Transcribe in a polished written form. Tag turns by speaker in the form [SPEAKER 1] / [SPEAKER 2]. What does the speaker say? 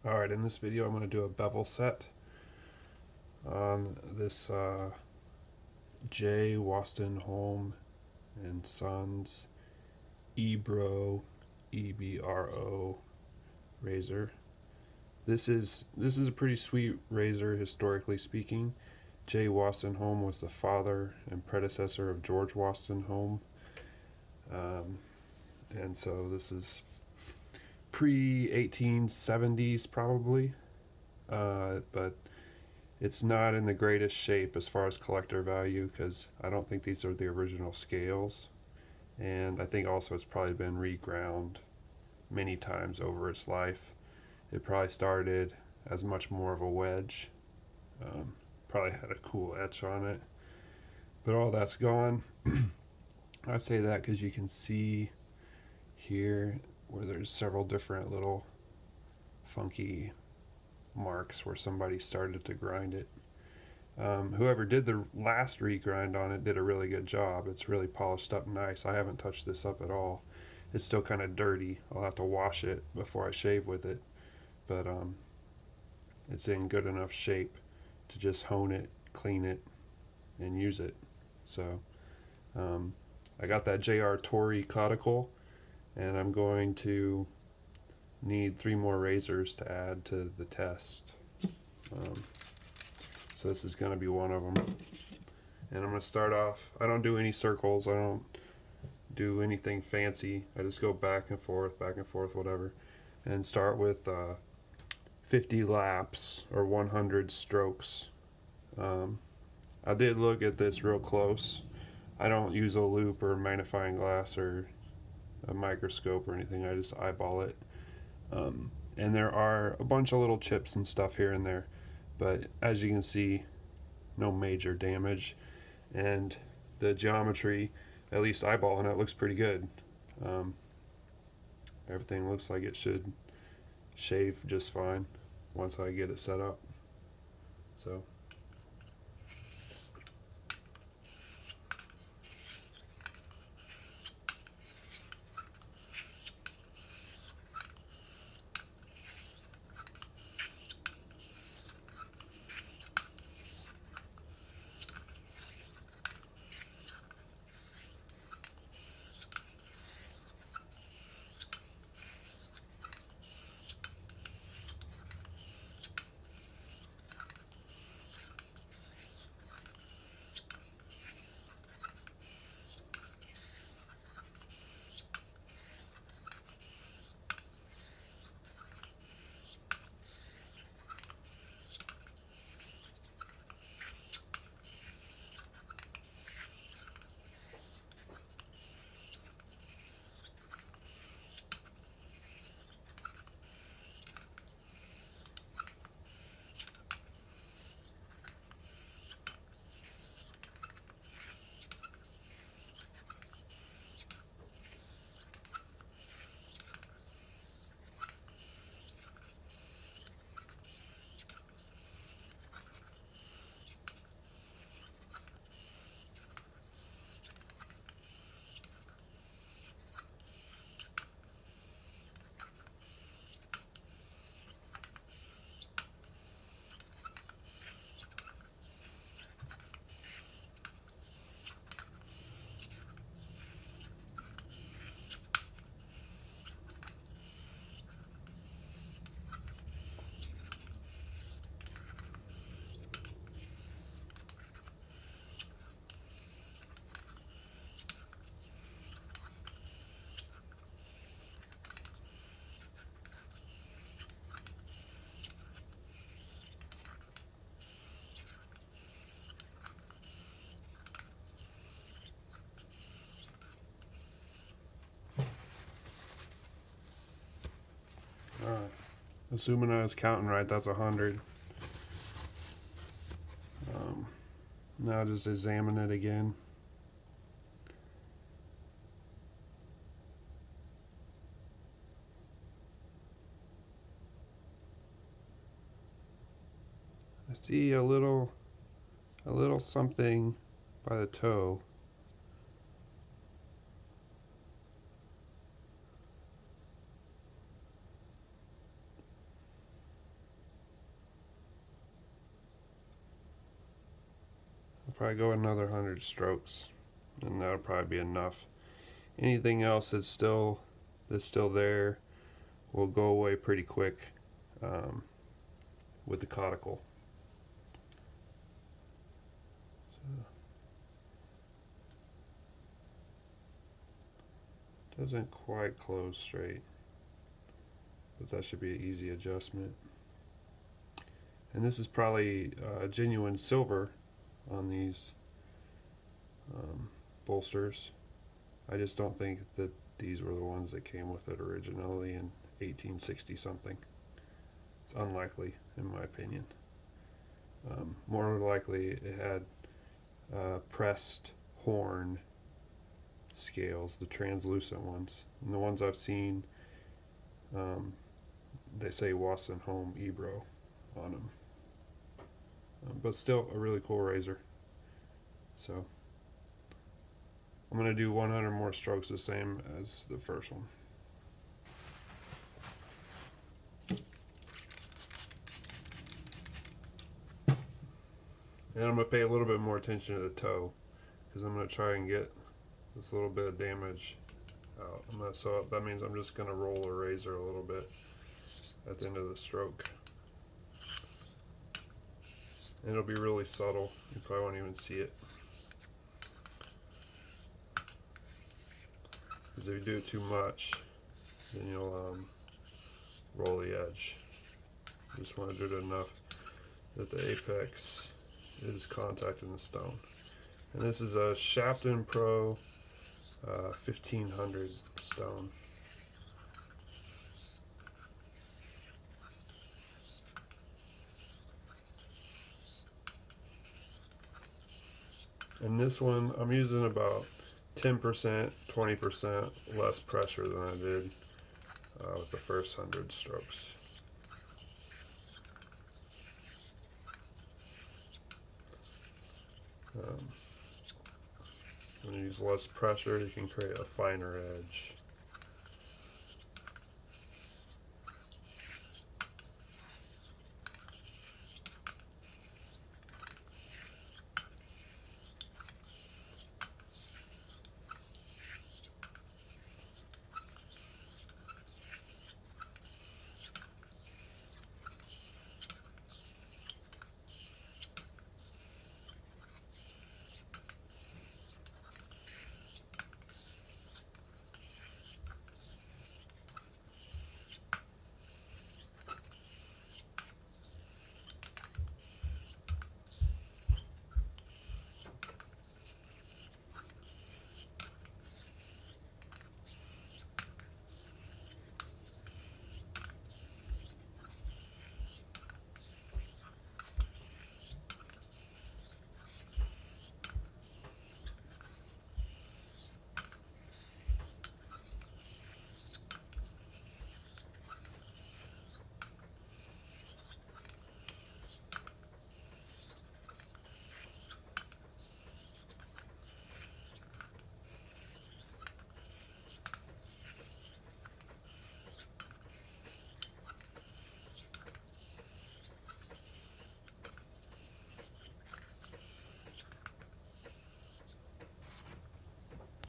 [SPEAKER 1] Alright, in this video I'm going to do a bevel set on this J. Wostenholm and Sons Ebro EBRO razor. This is a pretty sweet razor historically speaking. J. Wostenholm was the father and predecessor of George Wostenholm, and so this is pre-1870s probably, but it's not in the greatest shape as far as collector value because I don't think these are the original scales, and I think also it's probably been reground many times over its life. It probably started as much more of a wedge, probably had a cool etch on it, but all that's gone. I say that because you can see here where there's several different little funky marks where somebody started to grind it. Whoever did the last regrind on it did a really good job. It's really polished up nice. I haven't touched this up at all. It's still kind of dirty. I'll have to wash it before I shave with it, but it's in good enough shape to just hone it, clean it, and use it. So I got that JR Tory caudicle, and I'm going to need 3 more razors to add to the test. So this is going to be one of them. And I'm going to start off, I don't do any circles, I don't do anything fancy. I just go back and forth, whatever. And start with 50 laps or 100 strokes. I did look at this real close. I don't use a loop or magnifying glass or a microscope or anything. I just eyeball it. And there are a bunch of little chips and stuff here and there, but as you can see, no major damage, and the geometry, at least eyeballing it, looks pretty good. Everything looks like it should shave just fine once I get it set up. So assuming I was counting right, that's 100. Now just examine it again. I see a little something by the toe. probably go another 100 strokes, and that'll probably be enough. Anything else that's still there will go away pretty quick with the caudicle. So, doesn't quite close straight, but that should be an easy adjustment. And this is probably genuine silver on these bolsters. I just don't think that these were the ones that came with it originally in 1860 something. It's unlikely, in my opinion. More likely it had pressed horn scales, the translucent ones. And the ones I've seen, they say Wostenholm Ebro on them. But still a really cool razor. So I'm going to do 100 more strokes, the same as the first one. And I'm going to pay a little bit more attention to the toe, because I'm going to try and get this little bit of damage out. So that means I'm just going to roll the razor a little bit at the end of the stroke. And it'll be really subtle. You probably won't even see it. Because if you do it too much, then you'll roll the edge. You just want to do it enough that the apex is contacting the stone. And this is a Shapton Pro 1500 stone. And this one, I'm using about 10%, 20% less pressure than I did with the first 100 strokes. When you use less pressure, you can create a finer edge.